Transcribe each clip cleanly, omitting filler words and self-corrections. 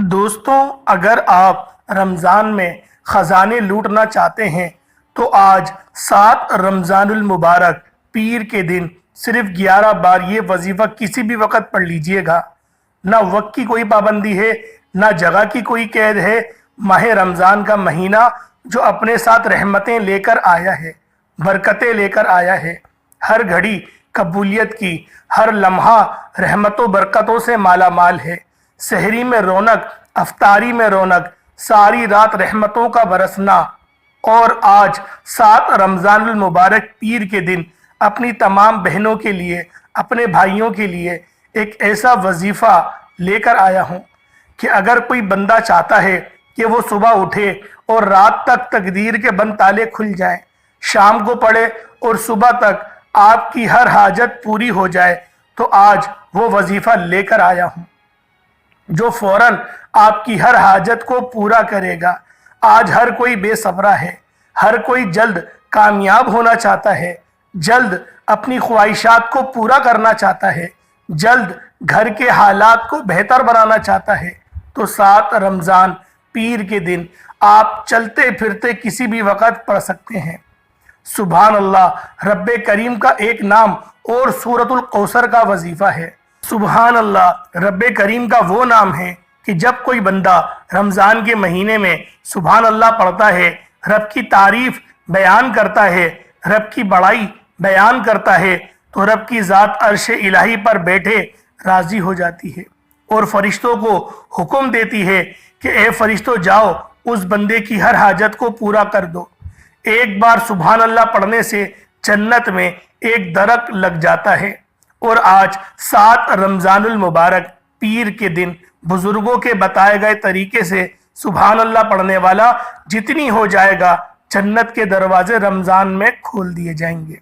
دوستوں، اگر آپ رمضان میں خزانے لوٹنا چاہتے ہیں تو آج 7 رمضان المبارک پیر کے دن صرف 11 بار یہ وظیفہ کسی بھی وقت پڑھ لیجئے گا۔ نہ وقت کی کوئی پابندی ہے، نہ جگہ کی کوئی قید ہے۔ ماہ رمضان کا مہینہ جو اپنے ساتھ رحمتیں لے کر آیا ہے، برکتیں لے کر آیا ہے، ہر گھڑی قبولیت کی، ہر لمحہ رحمت و برکتوں سے مالا مال ہے۔ سحری میں رونق، افطاری میں رونق، ساری رات رحمتوں کا برسنا، اور آج 7 رمضان المبارک پیر کے دن اپنی تمام بہنوں کے لیے، اپنے بھائیوں کے لیے ایک ایسا وظیفہ لے کر آیا ہوں کہ اگر کوئی بندہ چاہتا ہے کہ وہ صبح اٹھے اور رات تک تقدیر کے بند تالے کھل جائیں، شام کو پڑھے اور صبح تک آپ کی ہر حاجت پوری ہو جائے، تو آج وہ وظیفہ لے کر آیا ہوں جو فوراً آپ کی ہر حاجت کو پورا کرے گا۔ آج ہر کوئی بے صبرا ہے، ہر کوئی جلد کامیاب ہونا چاہتا ہے، جلد اپنی خواہشات کو پورا کرنا چاہتا ہے، جلد گھر کے حالات کو بہتر بنانا چاہتا ہے۔ تو 7 رمضان پیر کے دن آپ چلتے پھرتے کسی بھی وقت پڑھ سکتے ہیں۔ سبحان اللہ رب کریم کا ایک نام اور سورۃ الکوثر کا وظیفہ ہے۔ سبحان اللہ رب کریم کا وہ نام ہے کہ جب کوئی بندہ رمضان کے مہینے میں سبحان اللہ پڑھتا ہے، رب کی تعریف بیان کرتا ہے، رب کی بڑائی بیان کرتا ہے، تو رب کی ذات عرش الہی پر بیٹھے راضی ہو جاتی ہے اور فرشتوں کو حکم دیتی ہے کہ اے فرشتوں جاؤ اس بندے کی ہر حاجت کو پورا کر دو۔ ایک بار سبحان اللہ پڑھنے سے جنت میں ایک درخت لگ جاتا ہے۔ اور آج 7 رمضان المبارک پیر کے دن بزرگوں کے بتائے گئے طریقے سے سبحان اللہ پڑھنے والا جتنی ہو جائے گا، جنت کے دروازے رمضان میں کھول دیے جائیں گے۔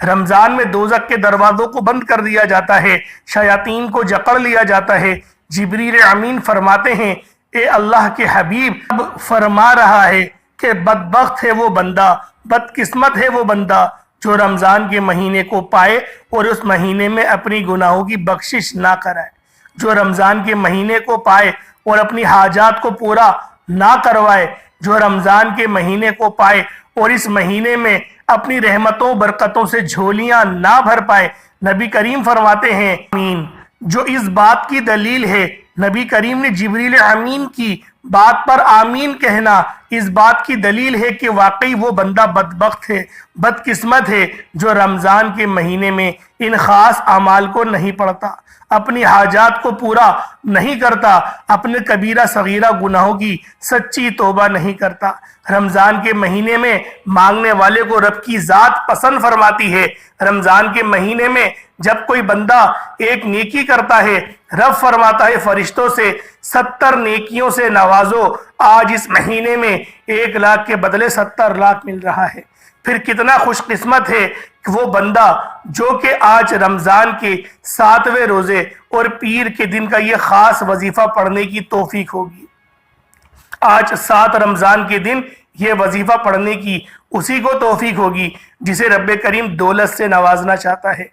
رمضان میں دوزخ کے دروازوں کو بند کر دیا جاتا ہے، شیاطین کو جکڑ لیا جاتا ہے۔ جبریل امین فرماتے ہیں اے اللہ کے حبیب، اب فرما رہا ہے کہ بدبخت ہے وہ بندہ، بدقسمت ہے وہ بندہ جو رمضان کے مہینے کو پائے اور اس مہینے میں اپنی گناہوں کی بخشش نہ کرائے، جو رمضان کے مہینے کو پائے اور اپنی حاجات کو پورا نہ کروائے، جو رمضان کے مہینے کو پائے اور اس مہینے میں اپنی رحمتوں برکتوں سے جھولیاں نہ بھر پائے۔ نبی کریم فرماتے ہیں آمین، جو اس بات کی دلیل ہے، نبی کریم نے جبریل امین کی بات پر آمین کہنا اس بات کی دلیل ہے کہ واقعی وہ بندہ بدبخت ہے، بدقسمت ہے جو رمضان کے مہینے میں ان خاص اعمال کو نہیں پڑھتا، اپنی حاجات کو پورا نہیں کرتا، اپنے کبیرہ صغیرہ گناہوں کی سچی توبہ نہیں کرتا۔ رمضان کے مہینے میں مانگنے والے کو رب کی ذات پسند فرماتی ہے۔ رمضان کے مہینے میں جب کوئی بندہ ایک نیکی کرتا ہے، رب فرماتا ہے فرشتوں سے 70 نیکیوں سے نوازو۔ آج اس مہینے میں 1 لاکھ کے بدلے 70 لاکھ مل رہا ہے۔ پھر کتنا خوش قسمت ہے کہ وہ بندہ جو کہ آج رمضان کے 7ویں روزے اور پیر کے دن کا یہ خاص وظیفہ پڑھنے کی توفیق ہوگی۔ آج 7 رمضان کے دن یہ وظیفہ پڑھنے کی اسی کو توفیق ہوگی جسے رب کریم دولت سے نوازنا چاہتا ہے،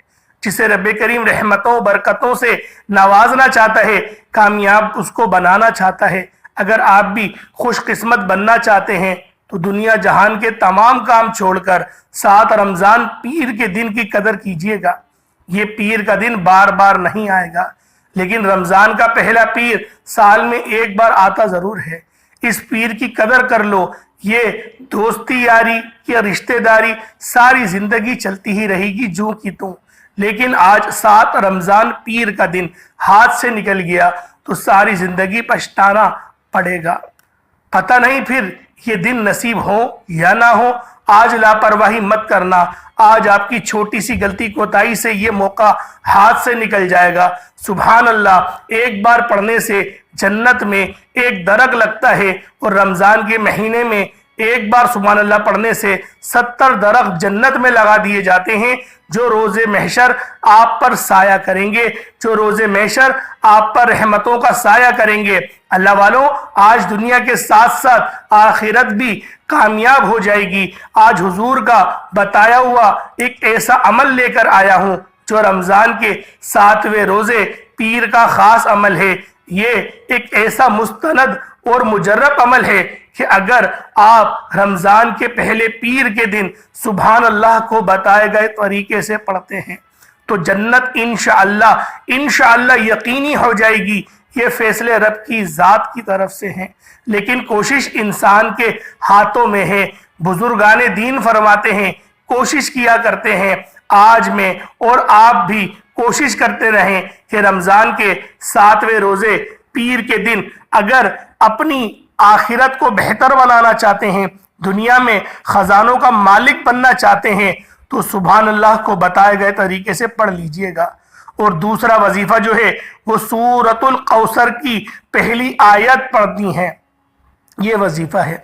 جسے رب کریم رحمتوں برکتوں سے نوازنا چاہتا ہے، کامیاب اس کو بنانا چاہتا ہے۔ اگر آپ بھی خوش قسمت بننا چاہتے ہیں تو دنیا جہان کے تمام کام چھوڑ کر 7 رمضان پیر کے دن کی قدر کیجئے گا۔ یہ پیر کا دن بار بار نہیں آئے گا، لیکن رمضان کا پہلا پیر سال میں 1 بار آتا ضرور ہے۔ اس پیر کی قدر کر لو، یہ دوستی یاری یا رشتہ داری ساری زندگی چلتی ہی رہے گی جوں کی توں، لیکن آج 7 رمضان پیر کا دن ہاتھ سے نکل گیا تو ساری زندگی پچھتانا پڑے گا۔ پتہ نہیں پھر یہ دن نصیب ہو یا نہ ہو۔ آج لاپرواہی مت کرنا، آج آپ کی چھوٹی سی غلطی کوتاہی سے یہ موقع ہاتھ سے نکل جائے گا۔ سبحان اللہ ایک بار پڑھنے سے جنت میں ایک درخت لگتا ہے، اور رمضان کے مہینے میں ایک بار سبحان اللہ پڑھنے سے 70 درخت جنت میں لگا دیے جاتے ہیں جو روز محشر آپ پر سایہ کریں گے، جو روز محشر آپ پر رحمتوں کا سایہ کریں گے۔ اللہ والوں، آج دنیا کے ساتھ ساتھ آخرت بھی کامیاب ہو جائے گی۔ آج حضور کا بتایا ہوا ایک ایسا عمل لے کر آیا ہوں جو رمضان کے 7ویں روزے پیر کا خاص عمل ہے۔ یہ ایک ایسا مستند اور مجرب عمل ہے کہ اگر آپ رمضان کے پہلے پیر کے دن سبحان اللہ کو بتائے گئے طریقے سے پڑھتے ہیں تو جنت انشاءاللہ یقینی ہو جائے گی۔ یہ فیصلے رب کی ذات کی طرف سے ہیں، لیکن کوشش انسان کے ہاتھوں میں ہے۔ بزرگان دین فرماتے ہیں کوشش کیا کرتے ہیں، آج میں اور آپ بھی کوشش کرتے رہیں کہ رمضان کے 7ویں روزے پیر کے دن اگر اپنی آخرت کو بہتر بنانا چاہتے ہیں، دنیا میں خزانوں کا مالک بننا چاہتے ہیں تو سبحان اللہ کو بتائے گئے طریقے سے پڑھ لیجئے گا۔ اور دوسرا وظیفہ جو ہے وہ سورۃ الکوثر کی پہلی آیت پڑھنی ہے، یہ وظیفہ ہے۔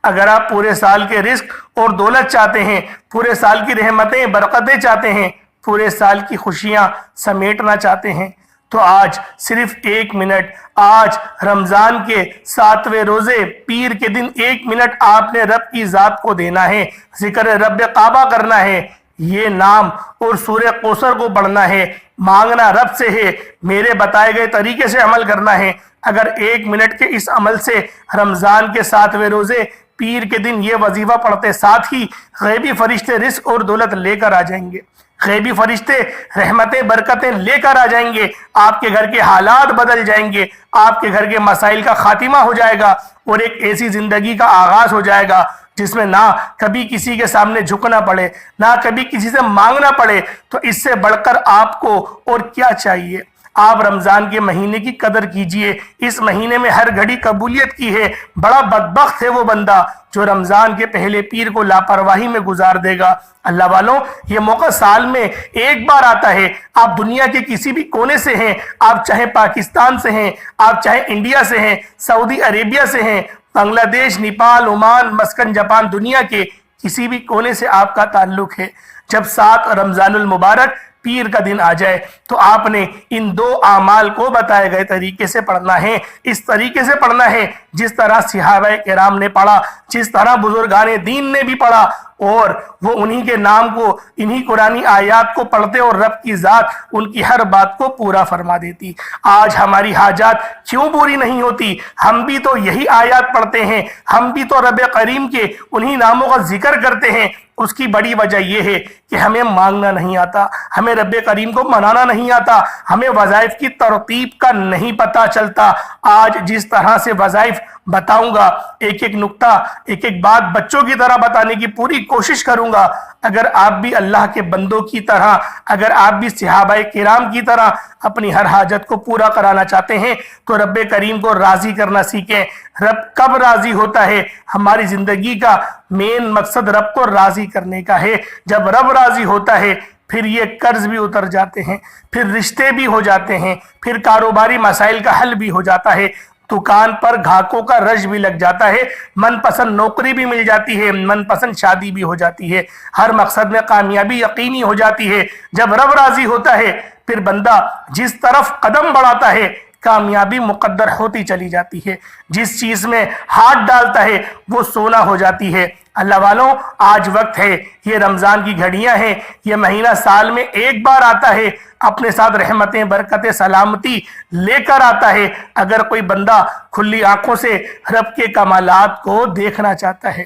اگر آپ پورے سال کے رزق اور دولت چاہتے ہیں، پورے سال کی رحمتیں برکتیں چاہتے ہیں، پورے سال کی خوشیاں سمیٹنا چاہتے ہیں تو آج صرف 1 منٹ، آج رمضان کے 7ویں روزے پیر کے دن 1 منٹ آپ نے رب کی ذات کو دینا ہے، ذکر رب کعبہ کرنا ہے، یہ نام اور سورہ کوثر کو پڑھنا ہے، مانگنا رب سے ہے، میرے بتائے گئے طریقے سے عمل کرنا ہے۔ اگر 1 منٹ کے اس عمل سے رمضان کے 7ویں روزے پیر کے دن یہ وظیفہ پڑھتے ساتھ ہی غیبی فرشتے رزق اور دولت لے کر آ جائیں گے، غیبی فرشتے رحمتیں برکتیں لے کر آ جائیں گے، آپ کے گھر کے حالات بدل جائیں گے، آپ کے گھر کے مسائل کا خاتمہ ہو جائے گا اور ایک ایسی زندگی کا آغاز ہو جائے گا جس میں نہ کبھی کسی کے سامنے جھکنا پڑے، نہ کبھی کسی سے مانگنا پڑے۔ تو اس سے بڑھ کر آپ کو اور کیا چاہیے؟ آپ رمضان کے مہینے کی قدر کیجئے، اس مہینے میں ہر گھڑی قبولیت کی ہے۔ بڑا بدبخت ہے وہ بندہ جو رمضان کے پہلے پیر کو لاپرواہی میں گزار دے گا۔ اللہ والوں، یہ موقع سال میں ایک بار آتا ہے۔ آپ دنیا کے کسی بھی کونے سے ہیں، آپ چاہے پاکستان سے ہیں، آپ چاہے انڈیا سے ہیں، سعودی عربیہ سے ہیں، بنگلہ دیش، نیپال، عمان، مسکن، جاپان، دنیا کے کسی بھی کونے سے آپ کا تعلق ہے، جب 7 رمضان المبارک پیر کا دن آ جائے تو آپ نے ان 2 اعمال کو بتائے گئے طریقے سے پڑھنا ہے، اس طریقے سے پڑھنا ہے جس طرح صحابہ کرام نے پڑھا، جس طرح بزرگان دین نے بھی پڑھا، اور وہ انہی کے نام کو، انہی قرآنی آیات کو پڑھتے اور رب کی ذات ان کی ہر بات کو پورا فرما دیتی۔ آج ہماری حاجات کیوں پوری نہیں ہوتی؟ ہم بھی تو یہی آیات پڑھتے ہیں، ہم بھی تو رب کریم کے انہی ناموں کا ذکر کرتے ہیں۔ اس کی بڑی وجہ یہ ہے کہ ہمیں مانگنا نہیں آتا، ہمیں رب کریم کو منانا نہیں آتا، ہمیں وظائف کی ترتیب کا نہیں پتہ چلتا۔ آج جس طرح سے وظائف بتاؤں گا، ایک ایک نقطہ، ایک ایک بات بچوں کی طرح بتانے کی پوری کوشش کروں گا۔ اگر آپ بھی اللہ کے بندوں کی طرح، اگر آپ بھی صحابہ کرام کی طرح اپنی ہر حاجت کو پورا کرانا چاہتے ہیں تو رب کریم کو راضی کرنا سیکھیں۔ رب کب راضی ہوتا ہے؟ ہماری زندگی کا مین مقصد رب کو راضی کرنے کا ہے۔ جب رب راضی ہوتا ہے پھر یہ قرض بھی اتر جاتے ہیں، پھر رشتے بھی ہو جاتے ہیں، پھر کاروباری مسائل کا حل بھی ہو جاتا ہے، دکان پر گھاکوں کا رش بھی لگ جاتا ہے، من پسند نوکری بھی مل جاتی ہے، من پسند شادی بھی ہو جاتی ہے، ہر مقصد میں کامیابی یقینی ہو جاتی ہے۔ جب رب راضی ہوتا ہے پھر بندہ جس طرف قدم بڑھاتا ہے کامیابی مقدر ہوتی چلی جاتی ہے، جس چیز میں ہاتھ ڈالتا ہے وہ سونا ہو جاتی ہے۔ اللہ والوں، آج وقت ہے، یہ رمضان کی گھڑیاں ہیں، یہ مہینہ سال میں ایک بار آتا ہے، اپنے ساتھ رحمتیں برکتیں سلامتی لے کر آتا ہے۔ اگر کوئی بندہ کھلی آنکھوں سے رب کے کمالات کو دیکھنا چاہتا ہے،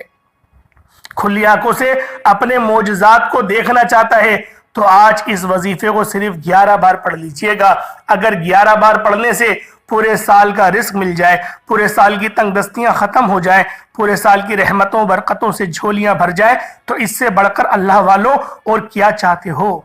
کھلی آنکھوں سے اپنے معجزات کو دیکھنا چاہتا ہے تو آج اس وظیفے کو صرف 11 بار پڑھ لیجئے گا۔ اگر 11 بار پڑھنے سے پورے سال کا رزق مل جائے، پورے سال کی تنگ دستیاں ختم ہو جائیں، پورے سال کی رحمتوں برکتوں سے جھولیاں بھر جائیں تو اس سے بڑھ کر اللہ والوں اور کیا چاہتے ہو؟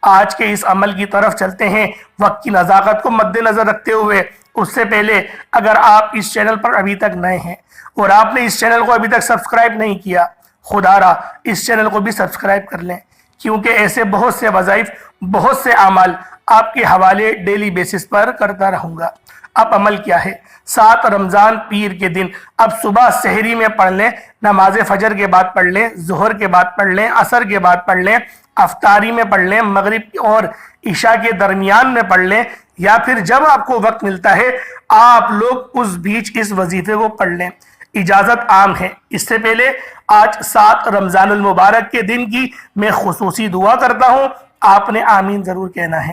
آج کے اس عمل کی طرف چلتے ہیں وقت کی نزاکت کو مد نظر رکھتے ہوئے۔ اس سے پہلے اگر آپ اس چینل پر ابھی تک نئے ہیں اور آپ نے اس چینل کو ابھی تک سبسکرائب نہیں کیا، خدا را اس چینل کو بھی سبسکرائب کر لیں، کیونکہ ایسے بہت سے وظائف، بہت سے اعمال آپ کے حوالے ڈیلی بیسس پر کرتا رہوں گا۔ اب عمل کیا ہے؟ 7 رمضان پیر کے دن اب صبح سحری میں پڑھ لیں، نماز فجر کے بعد پڑھ لیں، ظہر کے بعد پڑھ لیں، عصر کے بعد پڑھ لیں، افطاری میں پڑھ لیں، مغرب اور عشاء کے درمیان میں پڑھ لیں، یا پھر جب آپ کو وقت ملتا ہے آپ لوگ اس بیچ اس وظیفے کو پڑھ لیں۔ اجازت عام ہے۔ اس سے پہلے آج 7 رمضان المبارک کے دن کی میں خصوصی دعا کرتا ہوں، آپ نے آمین ضرور کہنا ہے۔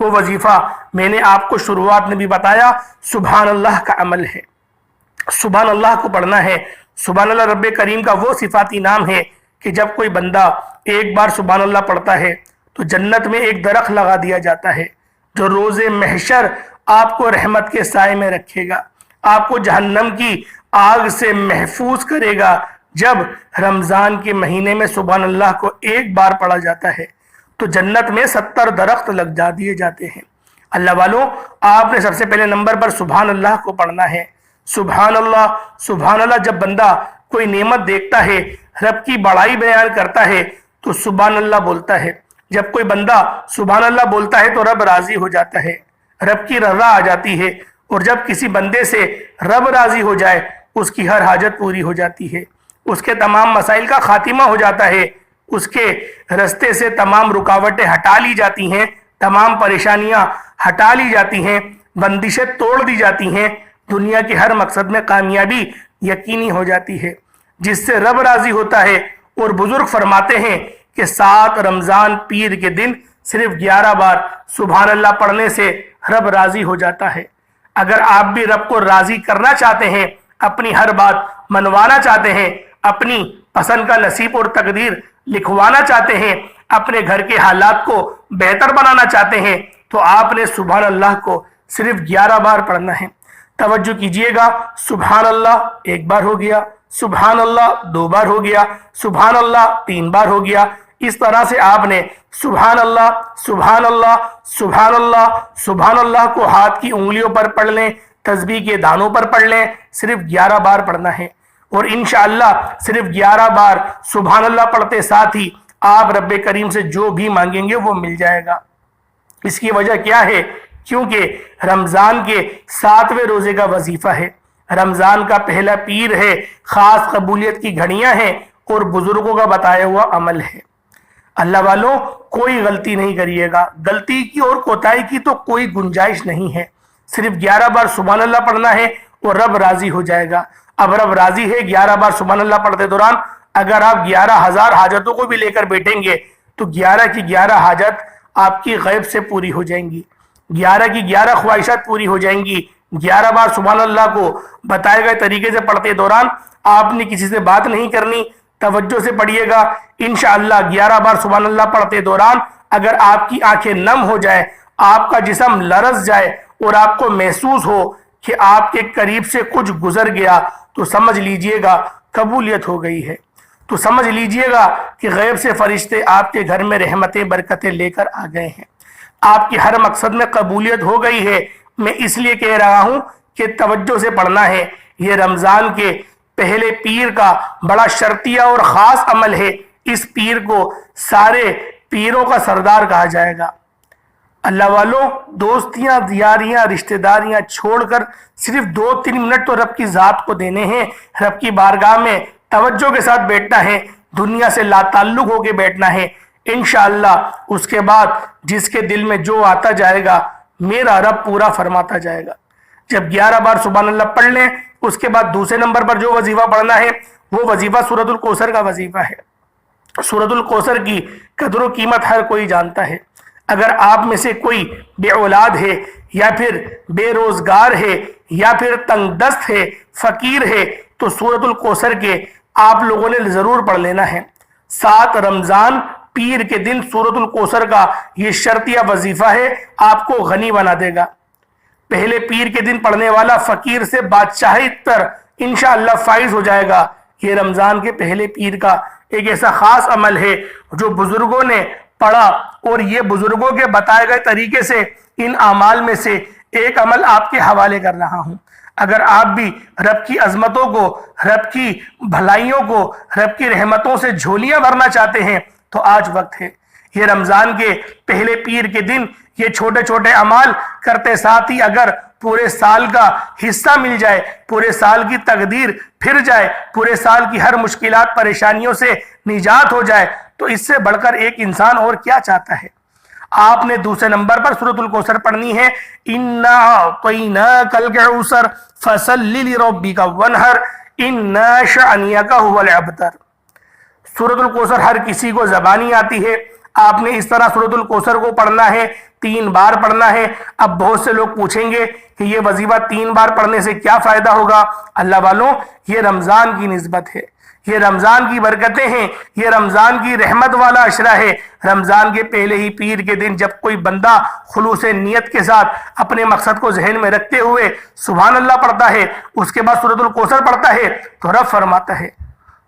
وہ وظیفہ میں نے آپ کو شروعات میں بھی بتایا، سبحان اللہ کا عمل ہے۔ سبحان اللہ کو پڑھنا ہے۔ سبحان اللہ رب کریم کا وہ صفاتی نام ہے کہ جب کوئی بندہ ایک بار سبحان اللہ پڑھتا ہے تو جنت میں ایک درخت لگا دیا جاتا ہے جو روز محشر آپ کو رحمت کے سائے میں رکھے گا، آپ کو جہنم کی آگ سے محفوظ کرے گا۔ جب رمضان کے مہینے میں سبحان اللہ کو ایک بار پڑھا جاتا ہے تو جنت میں 70 درخت لگ دیے جاتے ہیں۔ اللہ والوں، آپ نے سب سے پہلے نمبر پر سبحان اللہ کو پڑھنا ہے۔ سبحان اللہ، سبحان اللہ۔ جب بندہ کوئی نعمت دیکھتا ہے، رب کی بڑائی بیان کرتا ہے تو سبحان اللہ بولتا ہے۔ جب کوئی بندہ سبحان اللہ بولتا ہے تو رب راضی ہو جاتا ہے، رب کی رضا آ جاتی ہے، اور جب کسی بندے سے رب راضی ہو جائے اس کی ہر حاجت پوری ہو جاتی ہے، اس کے تمام مسائل کا خاتمہ ہو جاتا ہے، اس کے رستے سے تمام رکاوٹیں ہٹا لی جاتی ہیں، تمام پریشانیاں ہٹا لی جاتی ہیں، بندشیں توڑ دی جاتی ہیں، دنیا کے ہر مقصد میں کامیابی یقینی ہو جاتی ہے، جس سے رب راضی ہوتا ہے۔ اور بزرگ فرماتے ہیں کہ 7 رمضان پیر کے دن صرف 11 بار سبحان اللہ پڑھنے سے رب راضی ہو جاتا ہے۔ اگر آپ بھی رب کو راضی کرنا چاہتے ہیں، اپنی ہر بات منوانا چاہتے ہیں، اپنی پسند کا نصیب اور تقدیر لکھوانا چاہتے ہیں، اپنے گھر کے حالات کو بہتر بنانا چاہتے ہیں، تو آپ نے سبحان اللہ کو صرف 11 بار پڑھنا ہے۔ توجہ کیجئے گا، سبحان اللہ ایک بار ہو گیا، سبحان اللہ 2 بار ہو گیا، سبحان اللہ 3 بار ہو گیا۔ اس طرح سے آپ نے سبحان اللہ سبحان اللہ سبحان اللہ سبحان اللہ کو ہاتھ کی انگلیوں پر پڑھ لیں، تسبیح کے دانوں پر پڑھ لیں، صرف 11 بار پڑھنا ہے۔ اور انشاءاللہ صرف 11 بار سبحان اللہ پڑھتے ساتھ ہی آپ رب کریم سے جو بھی مانگیں گے وہ مل جائے گا۔ اس کی وجہ کیا ہے؟ کیونکہ رمضان کے 7ویں روزے کا وظیفہ ہے، رمضان کا پہلا پیر ہے، خاص قبولیت کی گھڑیاں ہیں اور بزرگوں کا بتایا ہوا عمل ہے۔ اللہ والوں، کوئی غلطی نہیں کریے گا، غلطی کی اور کوتاہی کی تو کوئی گنجائش نہیں ہے۔ صرف 11 بار سبحان اللہ پڑھنا ہے اور رب راضی ہو جائے گا۔ اب رب راضی ہے 11 بار سبحان اللہ پڑھتے دوران اگر آپ 11,000 حاجتوں کو بھی لے کر بیٹھیں گے تو 11 کی 11 حاجت آپ کی غیب سے پوری ہو جائیں گی، 11 کی 11 خواہشات پوری ہو جائیں گی۔ 11 بار سبحان اللہ کو بتائے گئے طریقے سے پڑھتے دوران آپ نے کسی سے بات نہیں کرنی، توجہ سے پڑھیے گا۔ انشاءاللہ 11 بار سبحان اللہ پڑھتے دوران اگر آپ کی آنکھیں نم ہو جائے، آپ کا جسم لرز جائے اور آپ کو محسوس ہو کہ آپ کے قریب سے کچھ گزر گیا تو سمجھ لیجئے گا قبولیت ہو گئی ہے، تو سمجھ لیجئے گا کہ غیب سے فرشتے آپ کے گھر میں رحمتیں برکتیں لے کر آ گئے ہیں، آپ کی ہر مقصد میں قبولیت ہو گئی ہے۔ میں اس لیے کہہ رہا ہوں کہ توجہ سے پڑھنا ہے، یہ رمضان کے پہلے پیر کا بڑا شرطیہ اور خاص عمل ہے۔ اس پیر کو سارے پیروں کا سردار کہا جائے گا۔ اللہ والوں، دوستیاں، دیاریاں، رشتہ داریاں چھوڑ کر صرف 2-3 منٹ تو رب کی ذات کو دینے ہیں، رب کی بارگاہ میں توجہ کے ساتھ بیٹھنا ہے، دنیا سے لا تعلق ہو کے بیٹھنا ہے۔ انشاءاللہ اس کے بعد جس کے دل میں جو آتا جائے گا میرا رب پورا فرماتا جائے گا۔ جب 11 بار سبحان اللہ پڑھ لیں، اس کے بعد دوسرے نمبر پر جو وظیفہ پڑھنا ہے وہ وظیفہ سورۃ الکوثر کا وظیفہ ہے۔ سورۃ الکوثر کی قدر و قیمت ہر کوئی جانتا ہے۔ اگر آپ میں سے کوئی بے اولاد ہے یا پھر بے روزگار ہے یا پھر تنگ دست ہے، فقیر ہے، تو سورۃ الکوثر کے آپ لوگوں نے ضرور پڑھ لینا ہے۔ 7 رمضان پیر کے دن سورۃ الکوثر کا یہ شرطیہ وظیفہ ہے، آپ کو غنی بنا دے گا۔ پہلے پیر کے دن پڑھنے والا فقیر سے بادشاہی تر انشاءاللہ فائز ہو جائے گا۔ یہ رمضان کے پہلے پیر کا ایک ایسا خاص عمل ہے جو بزرگوں نے پڑھا، اور یہ بزرگوں کے بتائے گئے طریقے سے ان اعمال میں سے ایک عمل آپ کے حوالے کر رہا ہوں۔ اگر آپ بھی رب کی عظمتوں کو، رب کی بھلائیوں کو، رب کی رحمتوں سے جھولیاں بھرنا چاہتے ہیں تو آج وقت ہے۔ یہ رمضان کے پہلے پیر کے دن یہ چھوٹے چھوٹے اعمال کرتے ساتھ ہی اگر پورے سال کا حصہ مل جائے، پورے سال کی تقدیر پھر جائے، پورے سال کی ہر مشکلات پریشانیوں سے نجات ہو جائے، تو اس سے بڑھ کر ایک انسان اور کیا چاہتا ہے؟ آپ نے دوسرے نمبر پر سورۃ الکوثر پڑھنی ہے۔ اِنَّا أَعْطَيْنَاكَ الْكَوْثَرَ فَصَلِّ لِرَبِّكَ وَانْحَرْ إِنَّ شَأْنِيَكَ هُوَ الْأَبْتَرُ۔ سورۃ الکوثر ہر کسی کو زبانی آتی ہے، آپ نے اس طرح سورۃ الکوثر کو پڑھنا ہے 3 بار پڑھنا ہے۔ اب بہت سے لوگ پوچھیں گے کہ یہ وظیفہ 3 بار پڑھنے سے کیا فائدہ ہوگا؟ اللہ والوں، یہ رمضان کی نسبت ہے، یہ رمضان کی برکتیں ہیں، یہ رمضان کی رحمت والا عشرہ ہے۔ رمضان کے پہلے ہی پیر کے دن جب کوئی بندہ خلوص نیت کے ساتھ اپنے مقصد کو ذہن میں رکھتے ہوئے سبحان اللہ پڑھتا ہے، اس کے بعد سورۃ الکوثر پڑھتا ہے، تو رب فرماتا ہے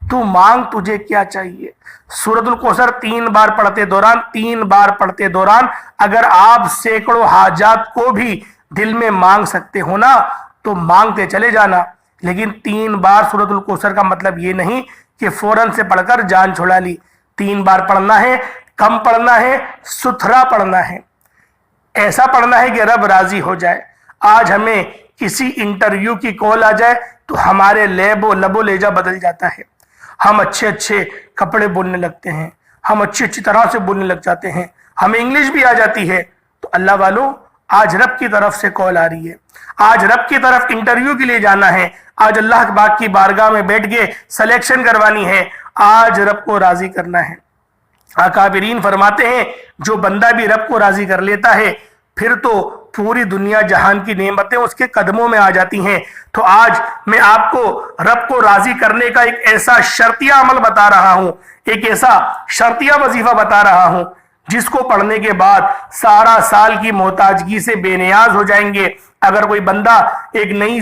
تو مانگ، تجھے کیا چاہیے؟ سورۃ الکوثر 3 بار پڑھتے دوران اگر آپ سینکڑوں حاجات کو بھی دل میں مانگ سکتے ہو نا تو مانگتے چلے جانا۔ لیکن 3 بار سورۃ الکوثر کا مطلب یہ نہیں کہ فوراً سے پڑھ کر جان چھڑا لی۔ 3 بار پڑھنا ہے، کم پڑھنا ہے، ستھرا پڑھنا ہے، ایسا پڑھنا ہے کہ رب راضی ہو جائے۔ آج ہمیں کسی انٹرویو کی کال آ جائے تو ہمارے لب و لہجہ بدل جاتا ہے، ہم اچھے کپڑے بولنے لگتے ہیں، ہم اچھی طرح سے بولنے لگ جاتے ہیں، ہمیں انگلش بھی آ جاتی ہے۔ تو اللہ والوں، آج رب کی طرف سے کال آ رہی ہے، آج رب کی طرف انٹرویو کے لیے جانا ہے، آج اللہ پاک کی بارگاہ میں بیٹھ کے سلیکشن کروانی ہے، آج رب کو راضی کرنا ہے۔ اکابرین فرماتے ہیں جو بندہ بھی رب کو راضی کر لیتا ہے پھر تو پوری دنیا جہان کی نعمتیں اس کے قدموں میں آ جاتی ہیں۔ تو آج میں آپ کو رب کو راضی کرنے کا ایک ایسا شرطیہ عمل بتا رہا ہوں، ایک ایسا شرطیہ وظیفہ بتا رہا ہوں جس کو پڑھنے کے بعد سارا سال کی محتاجگی سے بے نیاز ہو جائیں گے۔ اگر کوئی بندہ ایک نئی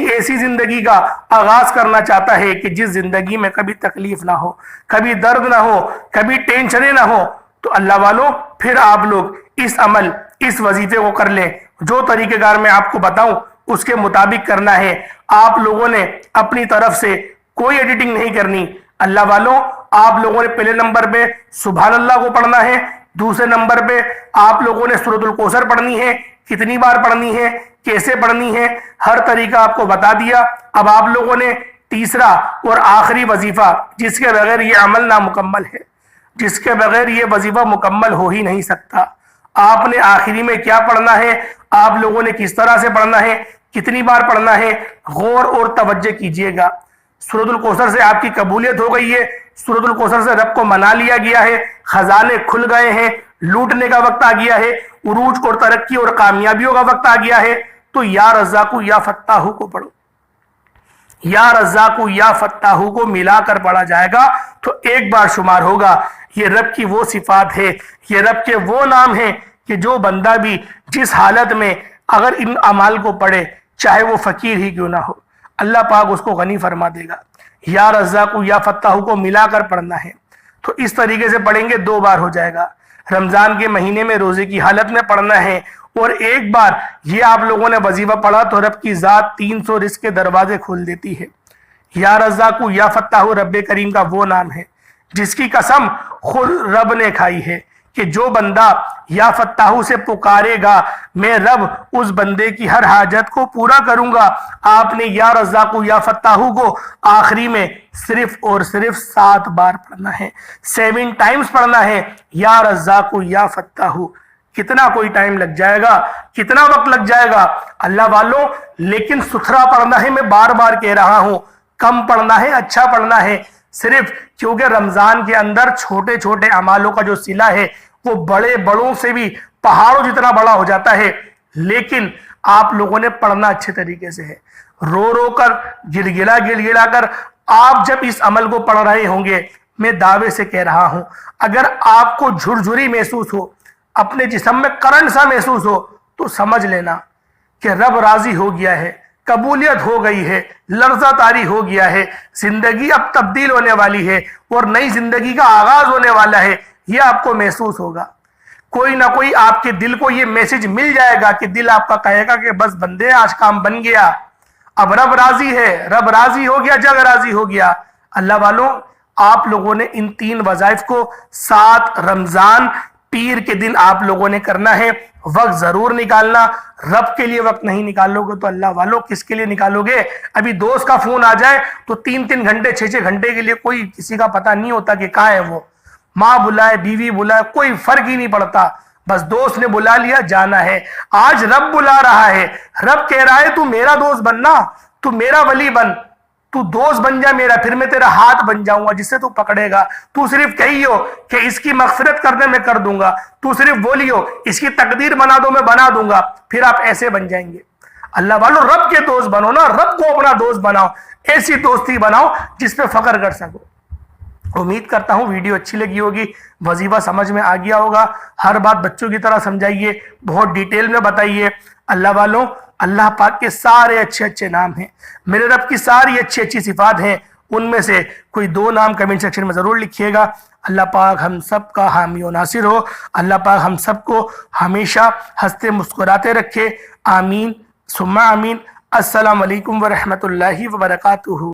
ایسی زندگی کا آغاز کرنا چاہتا ہے کہ جس زندگی میں کبھی تکلیف نہ ہو، کبھی درد نہ ہو، کبھی ٹینشنیں نہ ہو، تو اللہ والوں پھر آپ لوگ اس وظیفے کو کر لیں۔ جو طریقہ کار میں آپ کو بتاؤں اس کے مطابق کرنا ہے۔ آپ لوگوں نے اپنی طرف سے کوئی ایڈیٹنگ نہیں کرنی۔ اللہ والوں، آپ لوگوں نے پہلے نمبر پہ سبحان اللہ کو پڑھنا ہے، دوسرے نمبر پہ آپ لوگوں نے سورۃ الکوثر پڑھنی ہے، کتنی بار پڑھنی ہے، کیسے پڑھنی ہے، ہر طریقہ آپ کو بتا دیا۔ اب آپ لوگوں نے تیسرا اور آخری وظیفہ جس کے بغیر یہ عمل نامکمل ہے، جس کے بغیر یہ وظیفہ مکمل ہو ہی نہیں سکتا، آپ نے آخری میں کیا پڑھنا ہے، آپ لوگوں نے کس طرح سے پڑھنا ہے، کتنی بار پڑھنا ہے، غور اور توجہ کیجئے گا۔ سورۃ الکوثر سے آپ کی قبولیت ہو گئی ہے، سورۃ الکوثر سے رب کو منا لیا گیا ہے، خزانے کھل گئے ہیں، لوٹنے کا وقت آ گیا ہے، عروج اور ترقی اور کامیابیوں کا وقت آ گیا ہے۔ تو یا رزاق یا فتاح کو پڑھو، یا رزاق یا فتاح کو ملا کر پڑھا جائے گا تو ایک بار شمار ہوگا۔ یہ رب کی وہ صفات ہے، یہ رب کے وہ نام ہیں کہ جو بندہ بھی جس حالت میں اگر ان اعمال کو پڑھے، چاہے وہ فقیر ہی کیوں نہ ہو، اللہ پاک اس کو غنی فرما دے گا۔ یا رزاق یا فتاح کو ملا کر پڑھنا ہے، تو اس طریقے سے پڑھیں گے 2 بار ہو جائے گا۔ رمضان کے مہینے میں روزے کی حالت میں پڑھنا ہے، اور ایک بار یہ آپ لوگوں نے وظیفہ پڑھا تو رب کی ذات 300 رزق کے دروازے کھول دیتی ہے۔ یا رزاق یا فتاح رب کریم کا وہ نام ہے جس کی قسم خود رب نے کھائی ہے کہ جو بندہ یا فتاح سے پکارے گا میں رب اس بندے کی ہر حاجت کو پورا کروں گا۔ آپ نے یا رزاق یا فتاح کو آخری میں صرف اور صرف 7 بار پڑھنا ہے، 7 ٹائمز پڑھنا ہے، یا رزاق یا فتاح۔ کتنا کوئی ٹائم لگ جائے گا، کتنا وقت لگ جائے گا اللہ والوں، لیکن ستھرا پڑھنا ہے۔ میں بار بار کہہ رہا ہوں، کم پڑھنا ہے، اچھا پڑھنا ہے، صرف کیونکہ رمضان کے اندر چھوٹے چھوٹے اعمالوں کا جو صلہ ہے وہ بڑوں سے بھی پہاڑوں جتنا بڑا ہو جاتا ہے۔ لیکن آپ لوگوں نے پڑھنا اچھے طریقے سے ہے، رو کر گڑگڑا کر آپ جب اس عمل کو پڑھ رہے ہوں گے، میں دعوے سے کہہ رہا ہوں اگر آپ کو جھرجھری محسوس ہو، اپنے جسم میں کرنٹ سا محسوس ہو، تو سمجھ لینا کہ رب راضی ہو گیا ہے، قبولیت ہو گئی ہے، لرزہ طاری ہو گیا ہے، زندگی اب تبدیل ہونے والی ہے اور نئی زندگی کا آغاز ہونے والا ہے۔ یہ آپ کو محسوس ہوگا، کوئی نہ کوئی آپ کے دل کو یہ میسج مل جائے گا کہ دل آپ کا کہے گا کہ بس بندے آج کام بن گیا، اب رب راضی ہے، رب راضی ہو گیا، جگ راضی ہو گیا۔ اللہ والوں، آپ لوگوں نے ان 3 وظائف کو 7 رمضان پیر کے دن آپ لوگوں نے کرنا ہے۔ وقت ضرور نکالنا، رب کے لیے وقت نہیں نکالو گے تو اللہ والوں کس کے لیے نکالو گے؟ ابھی دوست کا فون آ جائے تو 3 گھنٹے 6 گھنٹے کے لیے کوئی کسی کا پتہ نہیں ہوتا کہ کہاں ہے وہ، ماں بلائے بیوی بلائے کوئی فرق ہی نہیں پڑتا، بس دوست نے بلا لیا جانا ہے۔ آج رب بلا رہا ہے، رب کہہ رہا ہے تو میرا دوست بننا، تو میرا ولی بن، تو دوست بن جا میرا، پھر میں تیرا ہاتھ بن جاؤں گا جس سے تو پکڑے گا. تو صرف کہیو کہ اس کی مغفرت کرنے میں کر دوں گا، تو صرف بولیو اس کی تقدیر بنا دو میں بنا دوں گا، پھر آپ ایسے بن جائیں گے. اللہ والو رب کے دوست بنو نا، رب کو اپنا دوست بناؤ، ایسی دوستی بناؤ جس پہ فخر کر سکو. امید کرتا ہوں ویڈیو اچھی لگی ہوگی، وظیفہ سمجھ میں آ گیا ہوگا. ہر بات بچوں کی طرح سمجھائیے، بہت ڈیٹیل میں بتائیے. اللہ والوں، اللہ پاک کے سارے اچھے اچھے نام ہیں، میرے رب کی ساری اچھی اچھی صفات ہیں، ان میں سے کوئی 2 نام کمنٹ سیکشن میں ضرور لکھیے گا. اللہ پاک ہم سب کا حامی و ناصر ہو. اللہ پاک ہم سب کو ہمیشہ ہنستے مسکراتے رکھے. آمین ثم آمین. السلام علیکم ورحمۃ اللہ وبرکاتہ.